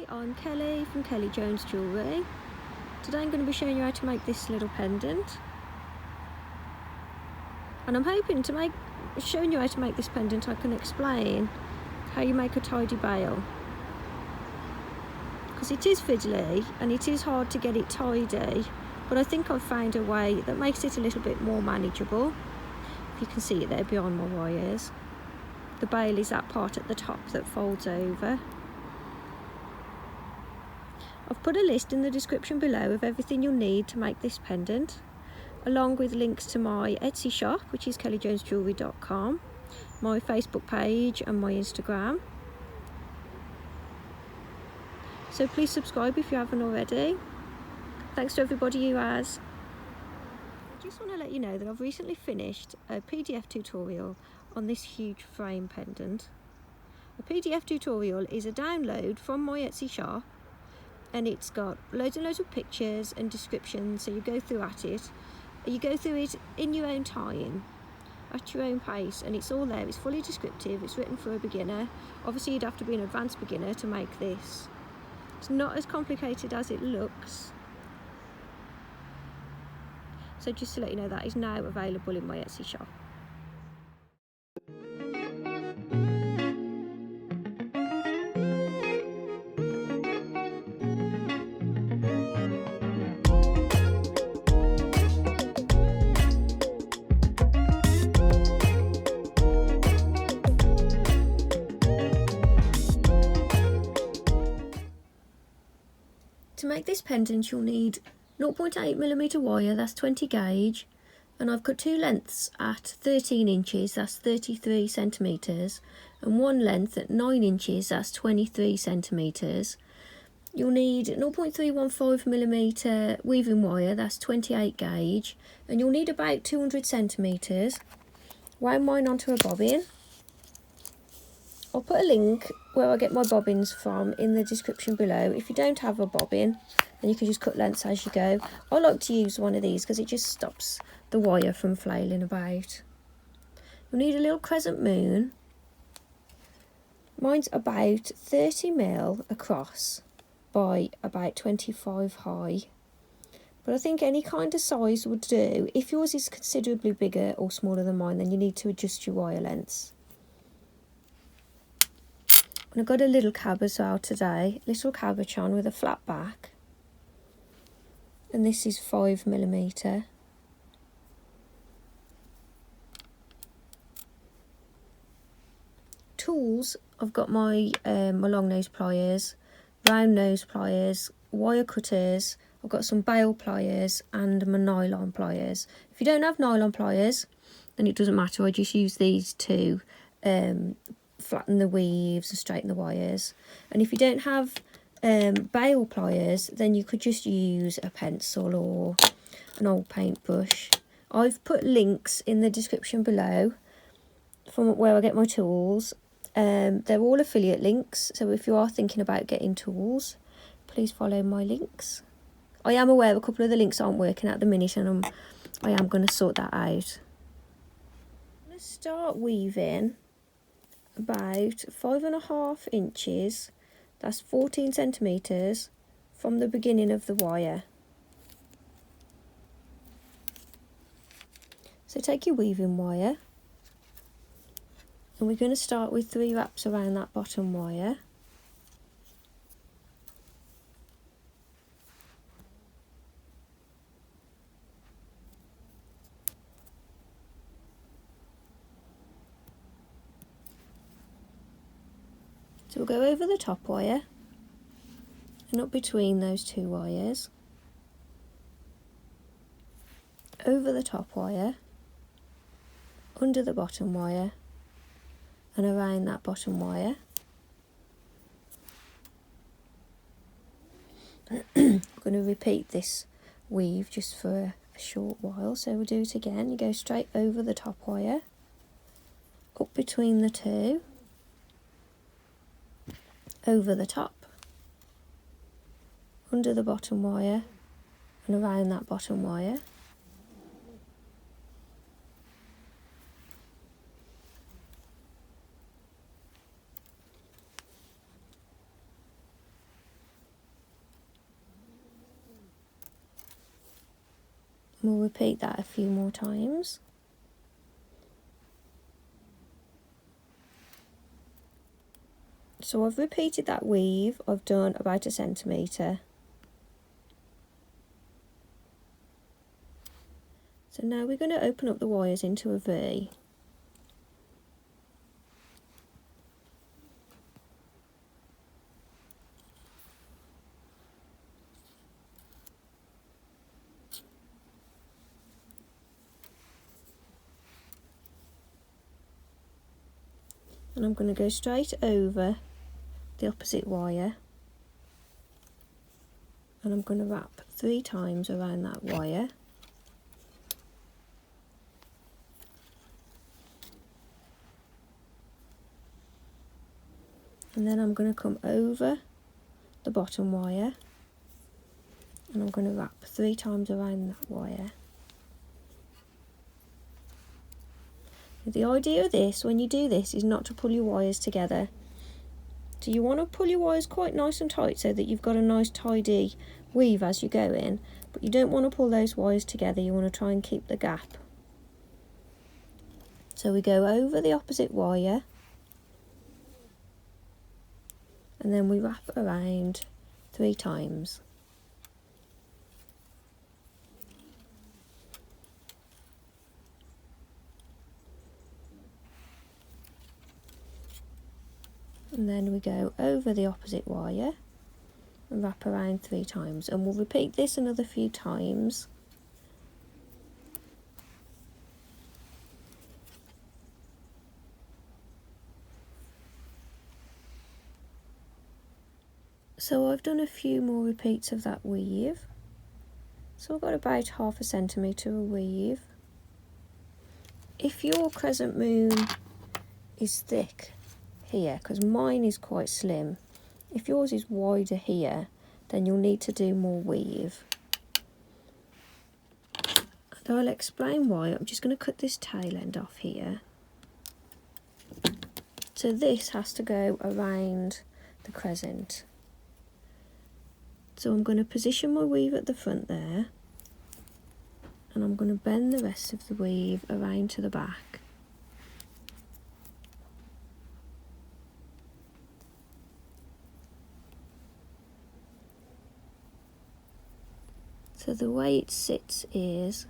Hi, I'm Kelly from Kelly Jones Jewellery. Today I'm going to be showing you how to make this little pendant. And I'm hoping to showing you how to make this pendant, I can explain how you make a tidy bail. Because it is fiddly and it is hard to get it tidy, but I think I've found a way that makes it a little bit more manageable. If you can see it there behind my wires. The bail is that part at the top that folds over. I've put a list in the description below of everything you'll need to make this pendant, along with links to my Etsy shop, which is kellyjonesjewellery.com, my Facebook page and my Instagram. So please subscribe if you haven't already. Thanks to everybody who has. I just want to let you know that I've recently finished a PDF tutorial on this huge frame pendant. A PDF tutorial is a download from my Etsy shop, and it's got loads and loads of pictures and descriptions, so you go through it in your own time, at your own pace, and it's all there. It's fully descriptive, it's written for a beginner. Obviously you'd have to be an advanced beginner to make this. It's not as complicated as it looks. So just to let you know, that is now available in my Etsy shop. To make this pendant you'll need 0.8mm wire, that's 20 gauge, and I've cut two lengths at 13 inches, that's 33 centimetres, and one length at 9 inches, that's 23 centimetres. You'll need 0.315mm weaving wire, that's 28 gauge, and you'll need about 200 centimetres. Wound mine onto a bobbin. I'll put a link where I get my bobbins from in the description below. If you don't have a bobbin, then you can just cut lengths as you go. I like to use one of these because it just stops the wire from flailing about. You'll need a little crescent moon. Mine's about 30mm across by about 25 high. But I think any kind of size would do. If yours is considerably bigger or smaller than mine, then you need to adjust your wire lengths. And I've got a little cab as well today, little cabochon with a flat back, and this is 5mm. Tools, I've got my long nose pliers, round nose pliers, wire cutters, I've got some bail pliers and my nylon pliers. If you don't have nylon pliers, then it doesn't matter, I just use these to flatten the weaves and straighten the wires. And if you don't have bail pliers, then you could just use a pencil or an old paintbrush. I've put links in the description below from where I get my tools. They're all affiliate links, so if you are thinking about getting tools, please follow my links. I am aware a couple of the links aren't working at the minute, and I am going to sort that out. I'm going to start weaving about 5.5 inches, that's 14 centimetres, from the beginning of the wire. So take your weaving wire, and we're going to start with 3 wraps around that bottom wire. So we'll go over the top wire and up between those two wires, over the top wire, under the bottom wire, and around that bottom wire. I'm going to repeat this weave just for a short while, so we'll do it again. You go straight over the top wire, up between the two, over the top, under the bottom wire, and around that bottom wire. We'll repeat that a few more times. So I've repeated that weave. I've done about 1 centimetre. So now we're going to open up the wires into a V. And I'm going to go straight over the opposite wire, and I'm going to wrap 3 times around that wire. And then I'm going to come over the bottom wire, and I'm going to wrap 3 times around that wire. The idea of this, when you do this, is not to pull your wires together. So you want to pull your wires quite nice and tight so that you've got a nice tidy weave as you go in, but you don't want to pull those wires together. You want to try and keep the gap. So we go over the opposite wire, and then we wrap around 3 times. And then we go over the opposite wire and wrap around 3 times, and we'll repeat this another few times. So I've done a few more repeats of that weave. So I've got about 1/2 centimetre of weave. If your crescent moon is thick here, because mine is quite slim, if yours is wider here, then you'll need to do more weave. And I'll explain why. I'm just going to cut this tail end off here. So this has to go around the crescent. So I'm going to position my weave at the front there, and I'm going to bend the rest of the weave around to the back. So the way it sits is,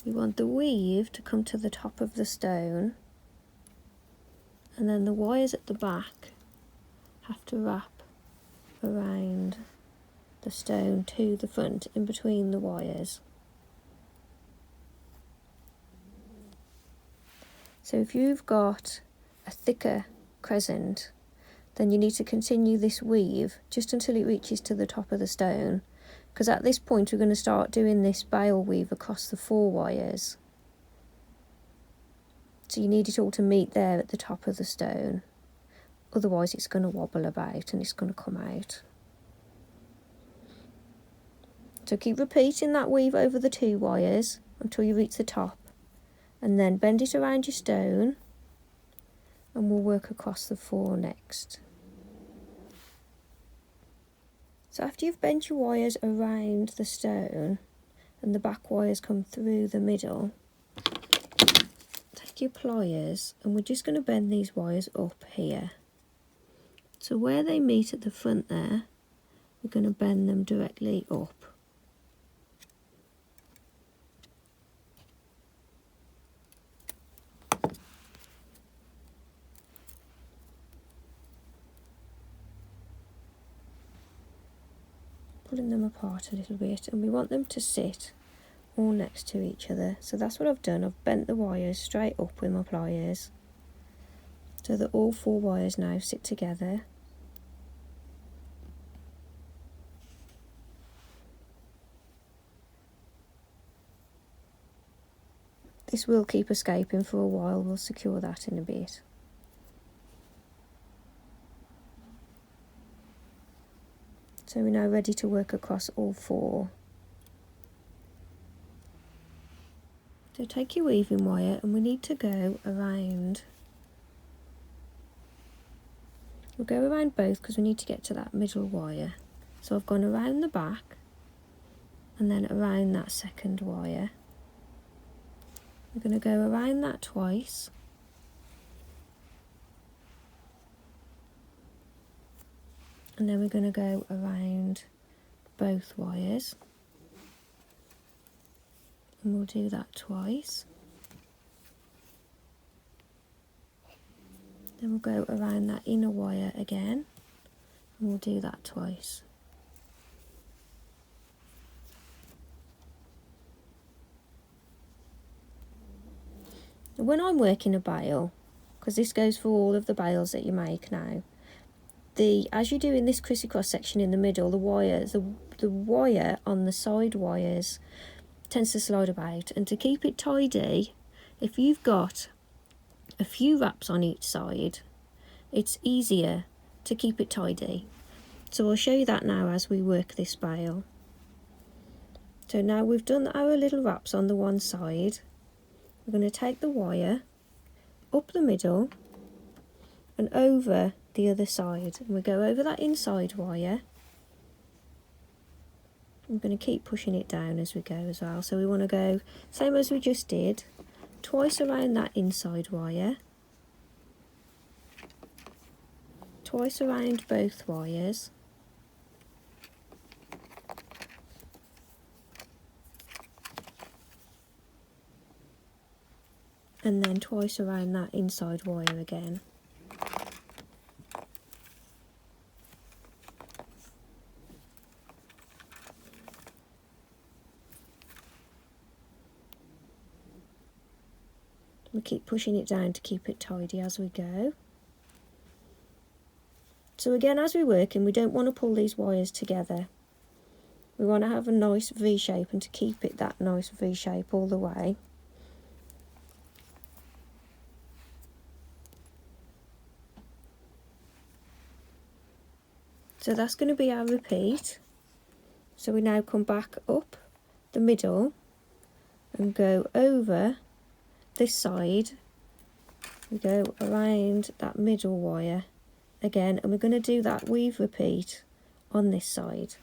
we want the weave to come to the top of the stone, and then the wires at the back have to wrap around the stone to the front, in between the wires. So if you've got a thicker crescent, then you need to continue this weave just until it reaches to the top of the stone, because at this point we're going to start doing this bale weave across the 4 wires. So you need it all to meet there at the top of the stone, otherwise it's going to wobble about and it's going to come out. So keep repeating that weave over the 2 wires until you reach the top, and then bend it around your stone, and we'll work across the 4 next. So after you've bent your wires around the stone and the back wires come through the middle, take your pliers, and we're just going to bend these wires up here. So where they meet at the front there, we're going to bend them directly up. Pulling them apart a little bit, and we want them to sit all next to each other. So that's what I've done. I've bent the wires straight up with my pliers so that all 4 wires now sit together. This will keep escaping for a while, we'll secure that in a bit. So we're now ready to work across all 4. So take your weaving wire, and we need to go around. We'll go around both because we need to get to that middle wire. So I've gone around the back, and then around that second wire. We're going to go around that twice, and then we're going to go around both wires, and we'll do that twice. Then we'll go around that inner wire again, and we'll do that twice. When I'm working a bail, because this goes for all of the bails that you make now, as you're doing this criss-cross section in the middle, the wire on the side wires tends to slide about, and to keep it tidy, if you've got a few wraps on each side, it's easier to keep it tidy. So I'll show you that now as we work this bail. So now we've done our little wraps on the one side, we're going to take the wire up the middle and over the other side, and we go over that inside wire. I'm going to keep pushing it down as we go as well, so we want to go same as we just did, twice around that inside wire, twice around both wires, and then twice around that inside wire again. We keep pushing it down to keep it tidy as we go. So again, as we're working, we don't want to pull these wires together. We want to have a nice V shape, and to keep it that nice V shape all the way. So that's going to be our repeat. So we now come back up the middle and go over this side. We go around that middle wire again, and we're going to do that weave repeat on this side.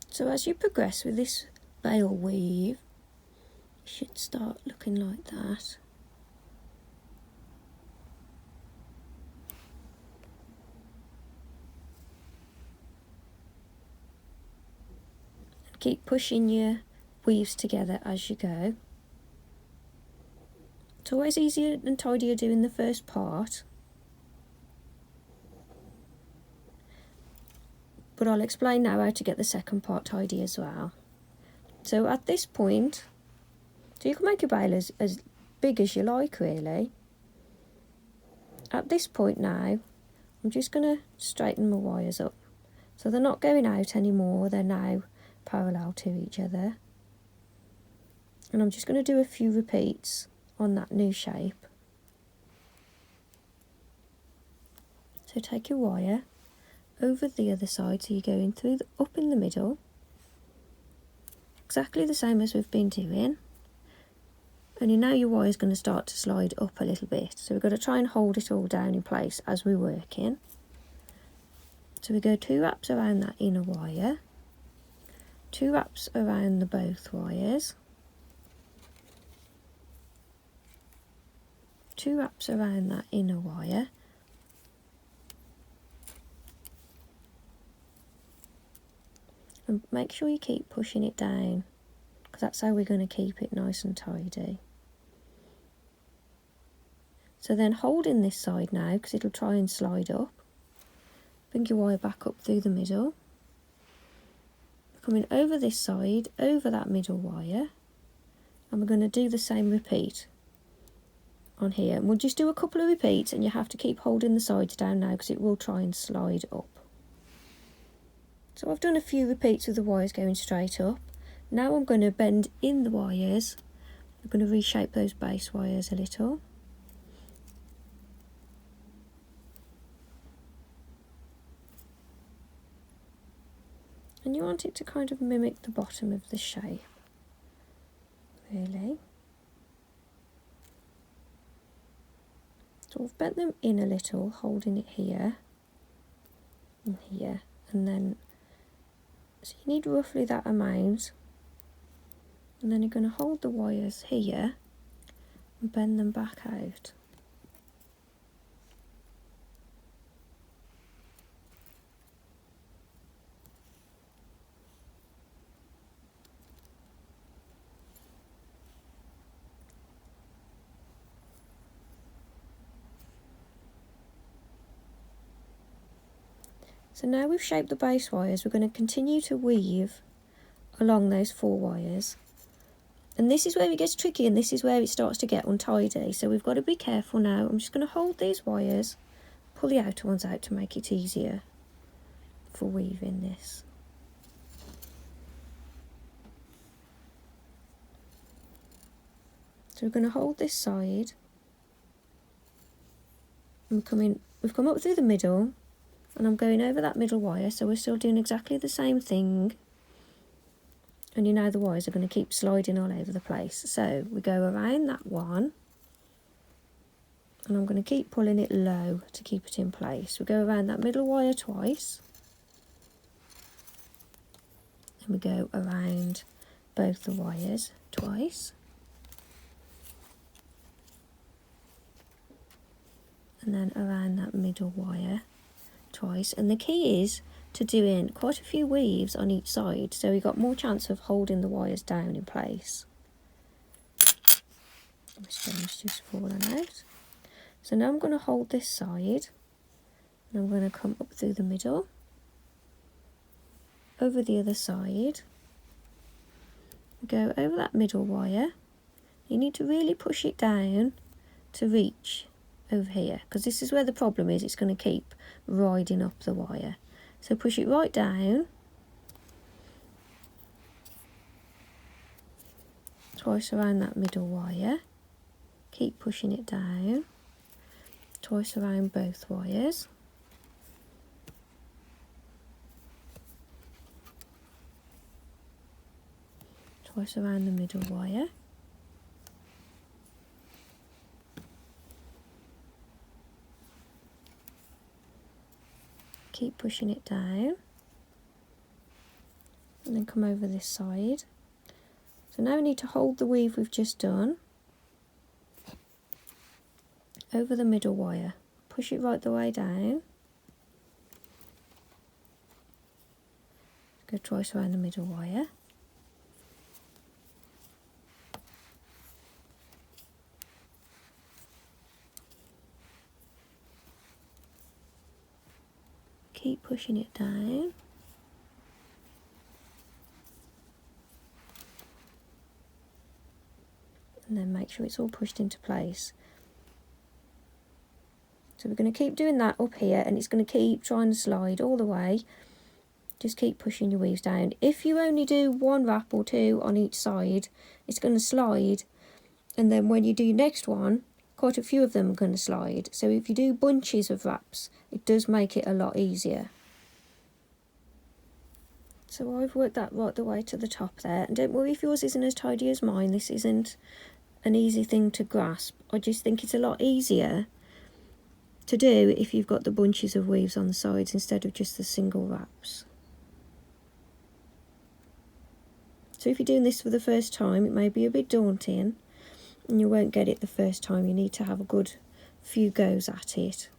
So as you progress with this bail weave, it should start looking like that. Keep pushing your weaves together as you go. It's always easier and tidier doing the first part, but I'll explain now how to get the second part tidy as well. So at this point, so you can make your bail as big as you like really. At this point now, I'm just going to straighten my wires up. So they're not going out anymore, they're now parallel to each other, and I'm just going to do a few repeats on that new shape. So take your wire over the other side, so you're going through up in the middle, exactly the same as we've been doing, only now your wire is going to start to slide up a little bit, so we've got to try and hold it all down in place as we're working. So we go 2 wraps around that inner wire, 2 wraps around the both wires, 2 wraps around that inner wire, and make sure you keep pushing it down, because that's how we're going to keep it nice and tidy. So then holding this side now, because it'll try and slide up, bring your wire back up through the middle, coming over this side, over that middle wire, and we're going to do the same repeat on here. And we'll just do a couple of repeats, and you have to keep holding the sides down now because it will try and slide up. So I've done a few repeats with the wires going straight up. Now I'm going to bend in the wires. I'm going to reshape those base wires a little. And you want it to kind of mimic the bottom of the shape, really. So I've bent them in a little, holding it here and here, and then So you need roughly that amount. And then you're going to hold the wires here and bend them back out. So now we've shaped the base wires, we're going to continue to weave along those 4 wires. And this is where it gets tricky, and this is where it starts to get untidy. So we've got to be careful now. I'm just going to hold these wires, pull the outer ones out to make it easier for weaving this. So we're going to hold this side, and we've come up through the middle, and I'm going over that middle wire, so we're still doing exactly the same thing. And you know the wires are going to keep sliding all over the place. So we go around that one, and I'm going to keep pulling it low to keep it in place. We go around that middle wire twice, and we go around both the wires twice, and then around that middle wire twice. And the key is to doing quite a few weaves on each side, so you've got more chance of holding the wires down in place. My stone's just fallen out. So now I'm going to hold this side, and I'm going to come up through the middle, over the other side, go over that middle wire. You need to really push it down to reach over here, because this is where the problem is. It's going to keep riding up the wire. So push it right down, twice around that middle wire, keep pushing it down, twice around both wires, twice around the middle wire, keep pushing it down, and then come over this side. So now we need to hold the weave we've just done over the middle wire, push it right the way down, go twice around the middle wire, keep pushing it down, and then make sure it's all pushed into place. So we're going to keep doing that up here, and it's going to keep trying to slide all the way. Just keep pushing your weaves down. If you only do 1 wrap or 2 on each side, it's going to slide, and then when you do your next one, quite a few of them are going to slide. So if you do bunches of wraps, it does make it a lot easier. So I've worked that right the way to the top there, and don't worry if yours isn't as tidy as mine. This isn't an easy thing to grasp. I just think it's a lot easier to do if you've got the bunches of weaves on the sides instead of just the single wraps. So if you're doing this for the first time, it may be a bit daunting and you won't get it the first time. You need to have a good few goes at it.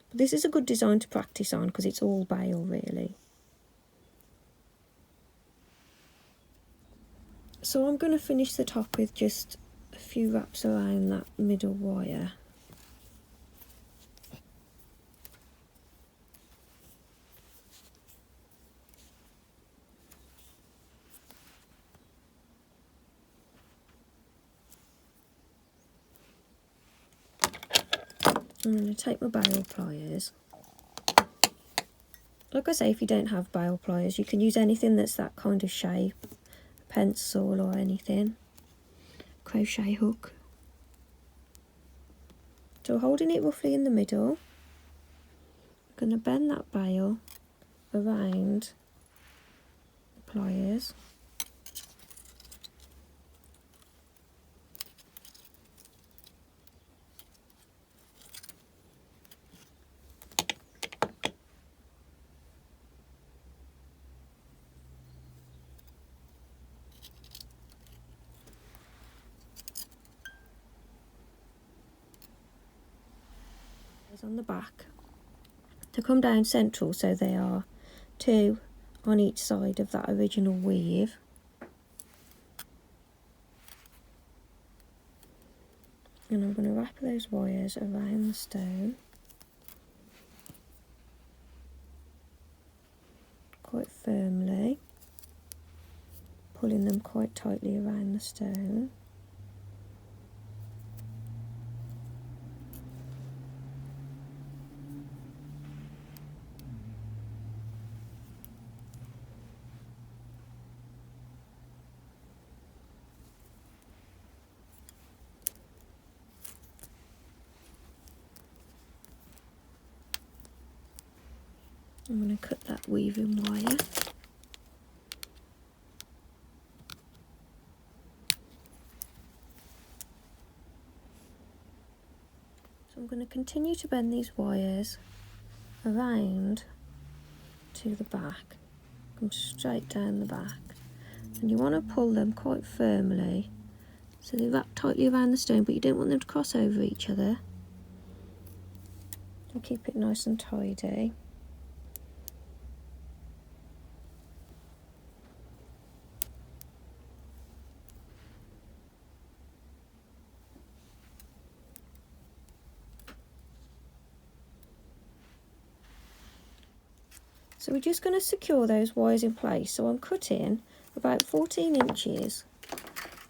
But this is a good design to practice on because it's all bale really. So I'm going to finish the top with just a few wraps around that middle wire. I'm going to take my bale pliers. Like I say, if you don't have bale pliers, you can use anything that's that kind of shape, a pencil or anything, crochet hook. So holding it roughly in the middle, I'm going to bend that bale around the pliers. On the back to come down central, so they are 2 on each side of that original weave. And I'm going to wrap those wires around the stone quite firmly, pulling them quite tightly around the stone. I'm going to cut that weaving wire. So I'm going to continue to bend these wires around to the back, come straight down the back, and you want to pull them quite firmly so they wrap tightly around the stone, but you don't want them to cross over each other. And keep it nice and tidy. So we're just going to secure those wires in place. So I'm cutting about 14 inches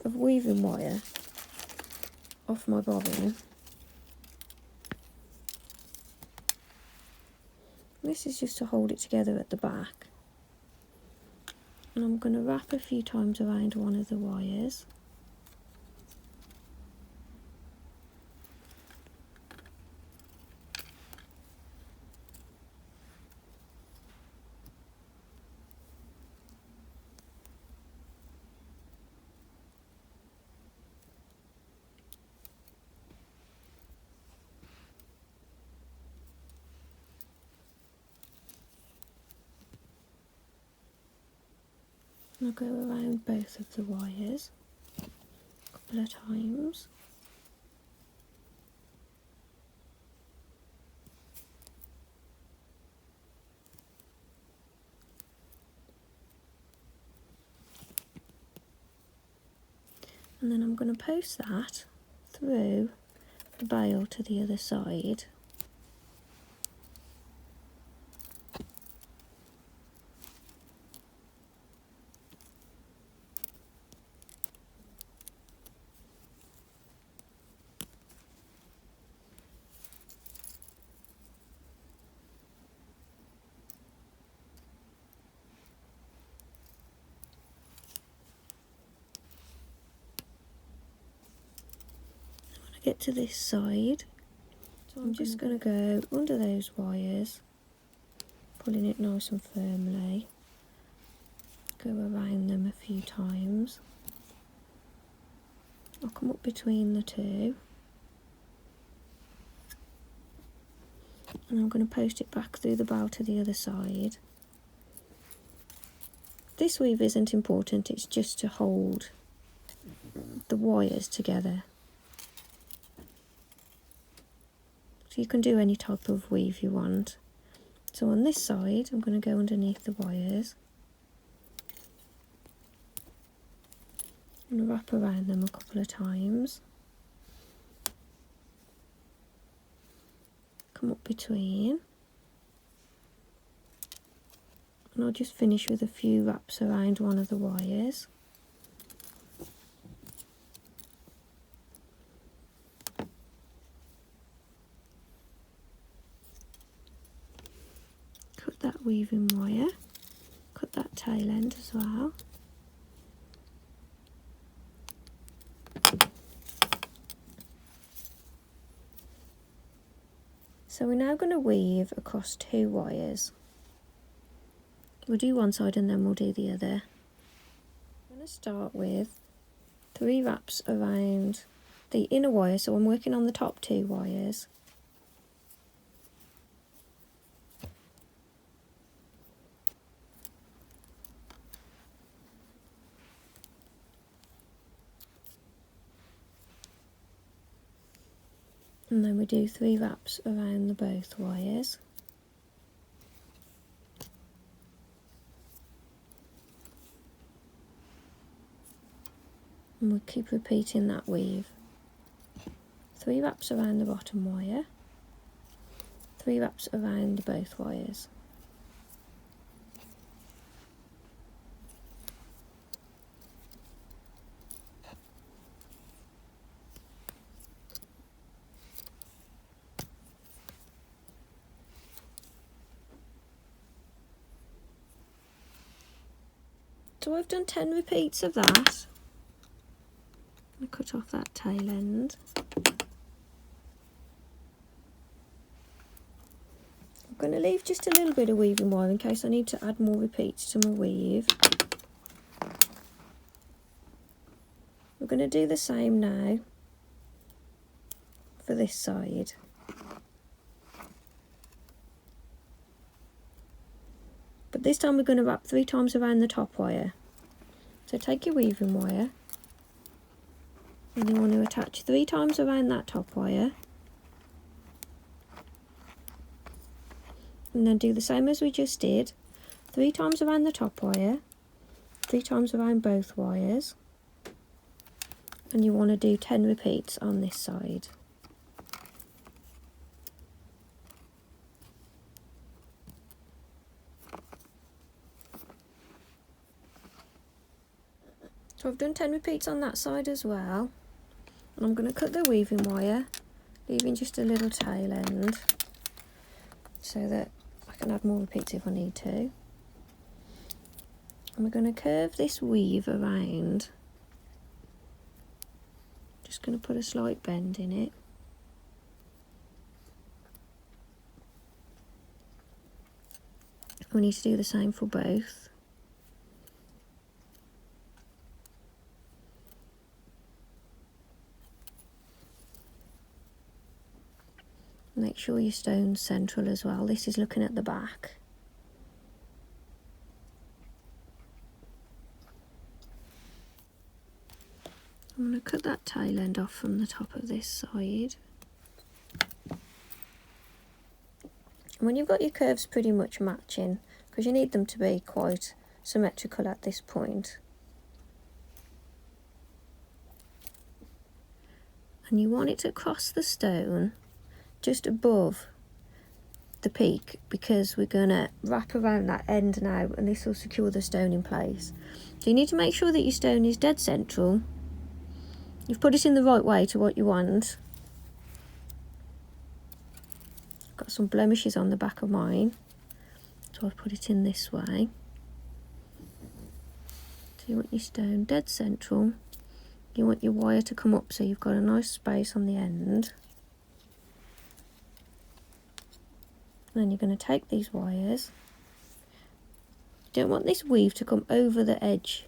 of weaving wire off my bobbin. This is just to hold it together at the back. And I'm going to wrap a few times around one of the wires. I'll go around both of the wires a couple of times. And then I'm going to post that through the bail to the other side. Get to this side, so I'm just going to go under those wires, pulling it nice and firmly, go around them a few times. I'll come up between the two, and I'm going to post it back through the bow to the other side. This weave isn't important, it's just to hold the wires together. So you can do any type of weave you want. So on this side, I'm going to go underneath the wires and wrap around them a couple of times. Come up between. And I'll just finish with a few wraps around one of the wires. That weaving wire, cut that tail end as well. So we're now going to weave across 2 wires. We'll do one side and then we'll do the other. I'm going to start with 3 wraps around the inner wire, so I'm working on the top 2 wires. And then we do 3 wraps around the both wires. And we keep repeating that weave. 3 wraps around the bottom wire, 3 wraps around both wires. So I've done 10 repeats of that. I cut off that tail end. I'm going to leave just a little bit of weaving wire in case I need to add more repeats to my weave. We're going to do the same now for this side. But this time we're going to wrap 3 times around the top wire. So take your weaving wire and you want to attach 3 times around that top wire. And then do the same as we just did. 3 times around the top wire, 3 times around both wires. And you want to do 10 repeats on this side. So I've done 10 repeats on that side as well. And I'm going to cut the weaving wire, leaving just a little tail end so that I can add more repeats if I need to. And we're going to curve this weave around. Just going to put a slight bend in it. We need to do the same for both. Make sure your stone's central as well. This is looking at the back. I'm going to cut that tail end off from the top of this side. When you've got your curves pretty much matching, because you need them to be quite symmetrical at this point, and you want it to cross the stone just above the peak, because we're going to wrap around that end now and this will secure the stone in place. So you need to make sure that your stone is dead central. You've put it in the right way to what you want. Got some blemishes on the back of mine, so I've put it in this way. So you want your stone dead central. You want your wire to come up so you've got a nice space on the end. And then you're going to take these wires. You don't want this weave to come over the edge.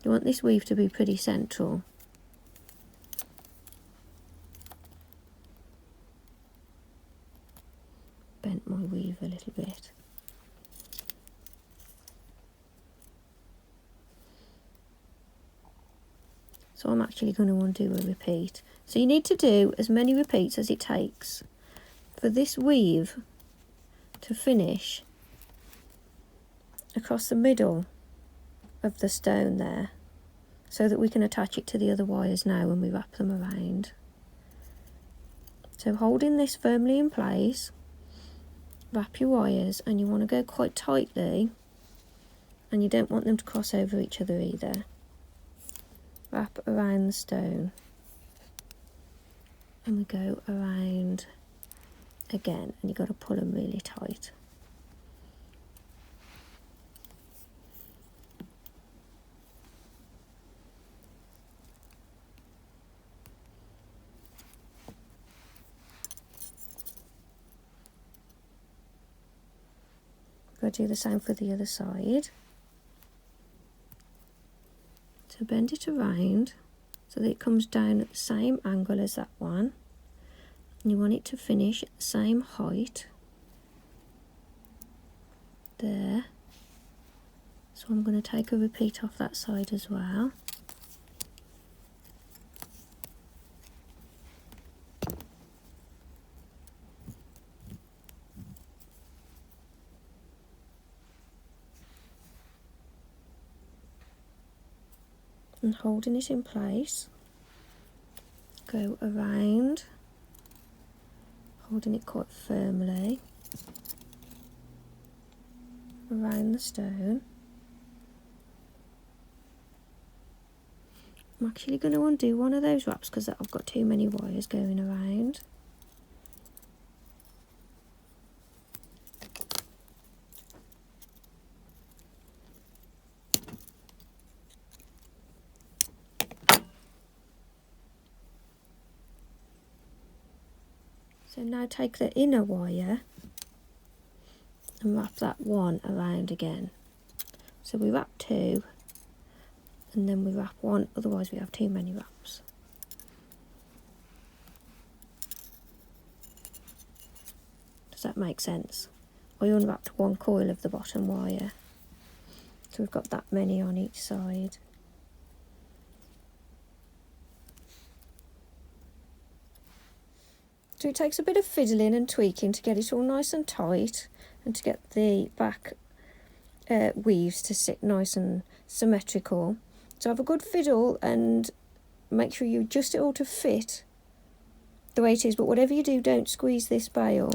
You want this weave to be pretty central. Bent my weave a little bit. So I'm actually going to want to do a repeat. So you need to do as many repeats as it takes for this weave to finish across the middle of the stone there, so that we can attach it to the other wires now when we wrap them around. So holding this firmly in place, wrap your wires, and you want to go quite tightly, and you don't want them to cross over each other either. Wrap around the stone, and we go around again, and you've got to pull them really tight. Got to do the same for the other side. So bend it around so that it comes down at the same angle as that one. And you want it to finish at the same height. There. So I'm going to take a repeat off that side as well. and holding it in place, go around, holding it quite firmly around the stone. I'm actually going to undo one of those wraps because I've got too many wires going around. So now take the inner wire and wrap that one around again. So we wrap two and then we wrap one, otherwise we have too many wraps. Does that make sense? I unwrapped one coil of the bottom wire, so we've got that many on each side. So it takes a bit of fiddling and tweaking to get it all nice and tight and to get the back weaves to sit nice and symmetrical. So have a good fiddle and make sure you adjust it all to fit the way it is, but whatever you do, don't squeeze this bail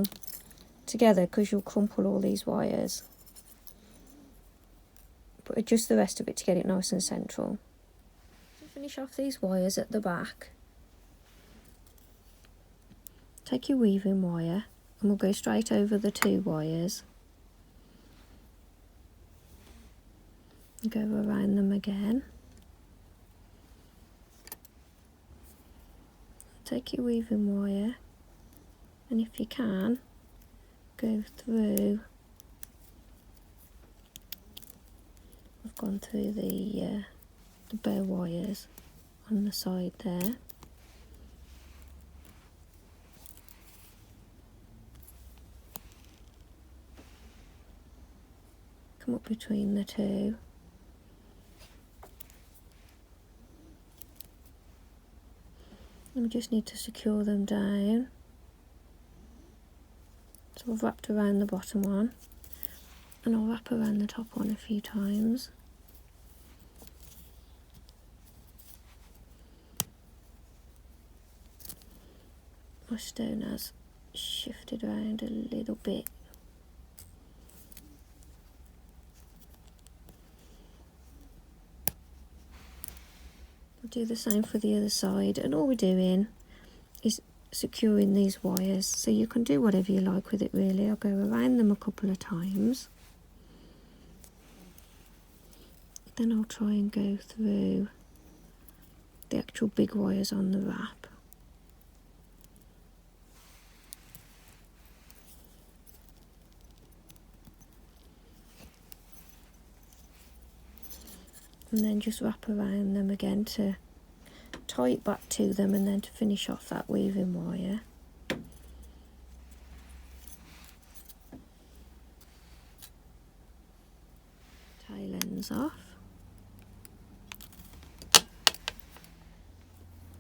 together because you'll crumple all these wires. But adjust the rest of it to get it nice and central. To finish off these wires at the back, take your weaving wire and we'll go straight over the two wires and go around them again. Take your weaving wire and if you can, go through. I've gone through the bare wires on the side there. Come up between the two. And we just need to secure them down. So I've wrapped around the bottom one and I'll wrap around the top one a few times. My stone has shifted around a little bit. Do the same for the other side, and all we're doing is securing these wires, so you can do whatever you like with it really. I'll go around them a couple of times, then I'll try and go through the actual big wires on the wrap. And then just wrap around them again to tie it back to them, and then to finish off that weaving wire. Tail ends off.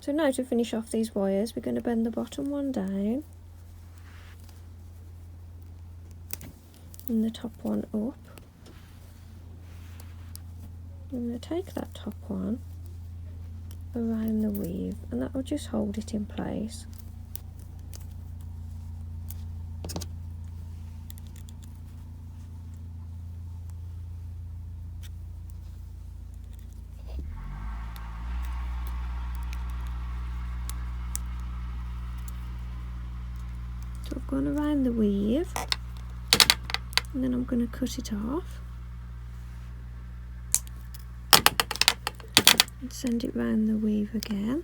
So now to finish off these wires, we're going to bend the bottom one down and the top one up. I'm going to take that top one around the weave and that will just hold it in place. So I've gone around the weave and then I'm going to cut it off and send it round the weave again.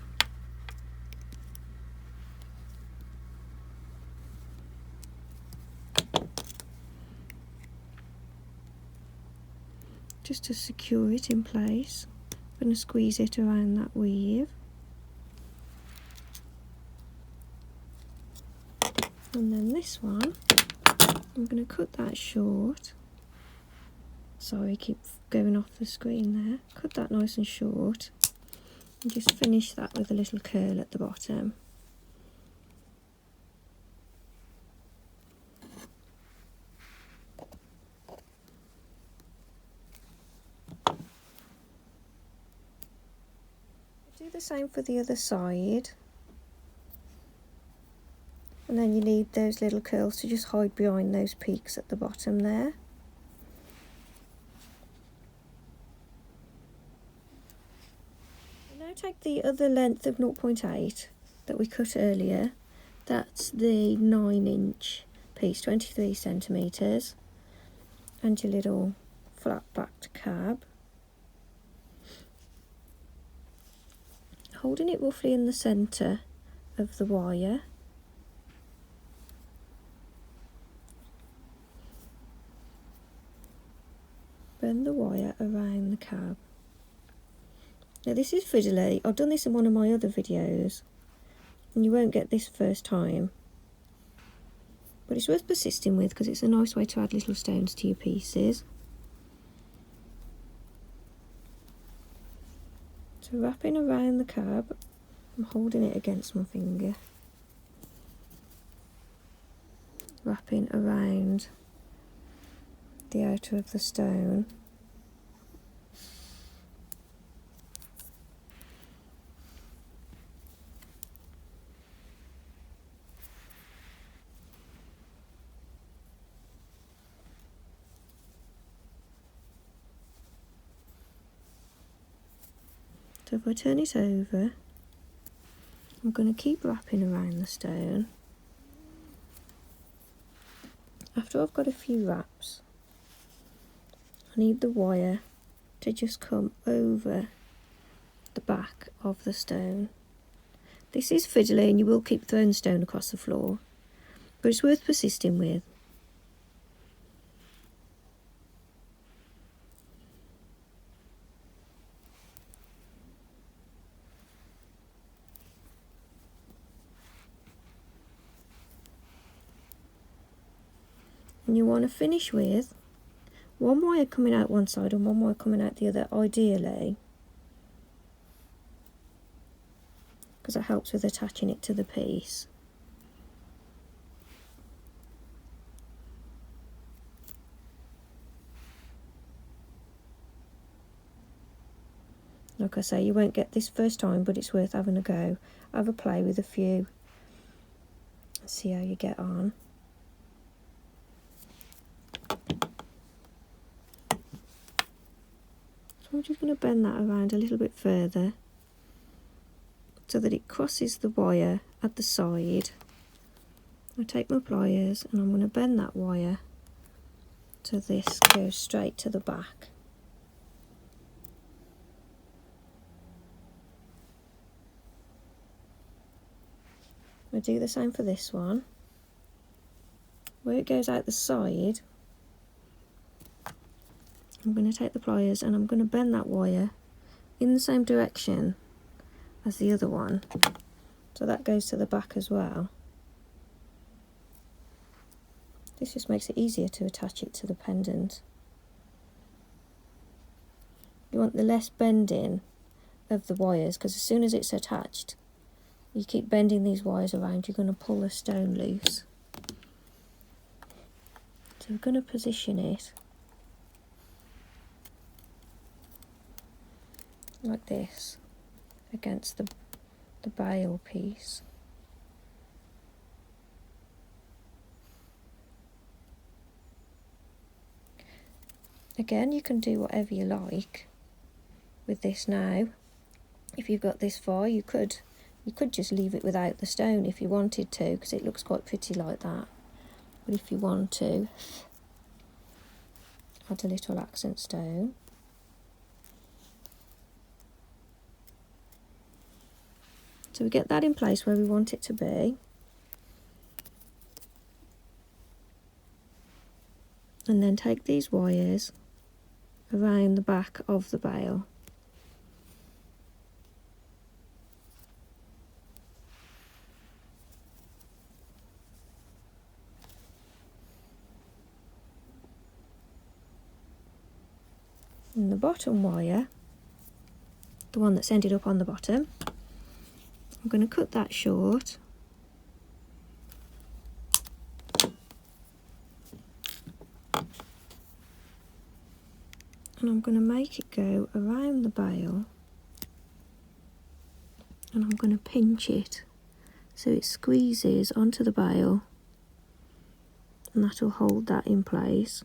Just to secure it in place, I'm going to squeeze it around that weave. And then this one, I'm going to cut that short. Sorry, keep going off the screen there. Cut that nice and short and just finish that with a little curl at the bottom. same for the other side. And then you need those little curls to just hide behind those peaks at the bottom there. And now take the other length of 0.8 that we cut earlier. That's the 9-inch piece, 23 centimetres, and your little flat-backed cab. Holding it roughly in the centre of the wire. Bend the wire around the cab. Now this is fiddly. I've done this in one of my other videos, and you won't get this first time. But it's worth persisting with because it's a nice way to add little stones to your pieces. So wrapping around the cab, I'm holding it against my finger. Wrapping around the outer of the stone. So if I turn it over, I'm going to keep wrapping around the stone. After I've got a few wraps, I need the wire to just come over the back of the stone. This is fiddly and you will keep throwing the stone across the floor, but it's worth persisting with. And you want to finish with one wire coming out one side and one wire coming out the other, ideally, because it helps with attaching it to the piece. Like I say, you won't get this first time, but it's worth having a go. Have a play with a few, see how you get on. I'm just going to bend that around a little bit further so that it crosses the wire at the side. I take my pliers and I'm going to bend that wire so this goes straight to the back. I do the same for this one. Where it goes out the side, I'm going to take the pliers and I'm going to bend that wire in the same direction as the other one, so that goes to the back as well. This just makes it easier to attach it to the pendant. You want the less bending of the wires, because as soon as it's attached, you keep bending these wires around, you're going to pull the stone loose. So we're going to position it like this against the bail piece. Again, you can do whatever you like with this now. If you've got this far, you could just leave it without the stone if you wanted to, because it looks quite pretty like that. But if you want to, add a little accent stone. So we get that in place where we want it to be. And then take these wires around the back of the bail. And the bottom wire, the one that's ended up on the bottom, I'm going to cut that short. And I'm going to make it go around the bail and I'm going to pinch it so it squeezes onto the bail, and that will hold that in place.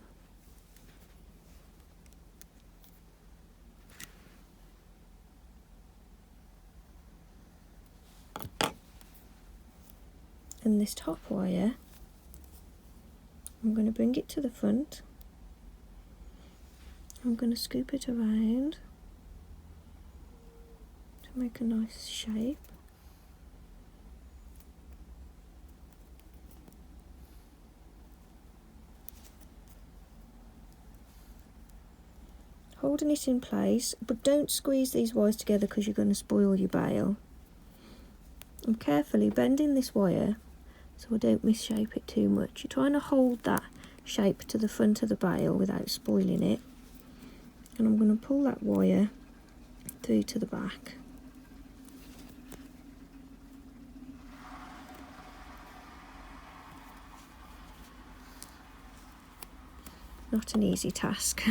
And this top wire, I'm going to bring it to the front. I'm going to scoop it around to make a nice shape. Holding it in place, but don't squeeze these wires together because you're going to spoil your bail. I'm carefully bending this wire so I don't misshape it too much. You're trying to hold that shape to the front of the bail without spoiling it. And I'm going to pull that wire through to the back. Not an easy task.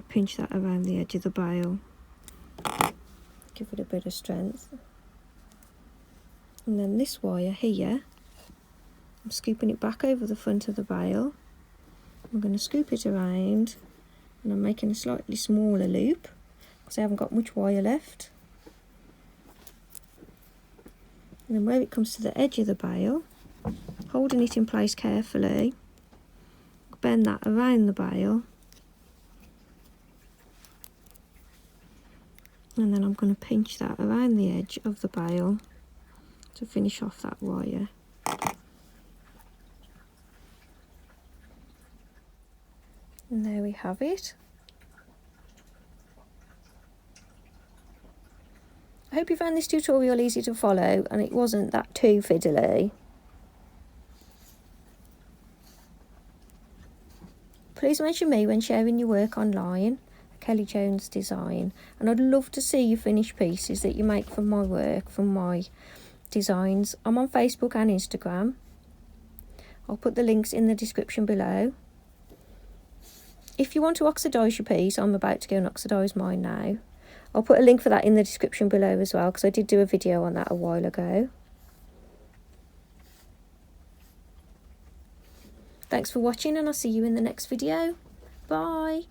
Pinch that around the edge of the bail, give it a bit of strength. And then this wire here, I'm scooping it back over the front of the bail. I'm going to scoop it around, and I'm making a slightly smaller loop because I haven't got much wire left. And then where it comes to the edge of the bail, holding it in place carefully, bend that around the bail. And then I'm going to pinch that around the edge of the bail to finish off that wire. And there we have it. I hope you found this tutorial easy to follow and it wasn't that too fiddly. Please mention me when sharing your work online. Kelly Jones Design, and I'd love to see your finished pieces that you make from my work, from my designs. I'm on Facebook and Instagram. I'll put the links in the description below. If you want to oxidise your piece, I'm about to go and oxidise mine now. I'll put a link for that in the description below as well, because I did do a video on that a while ago. Thanks for watching, and I'll see you in the next video. Bye.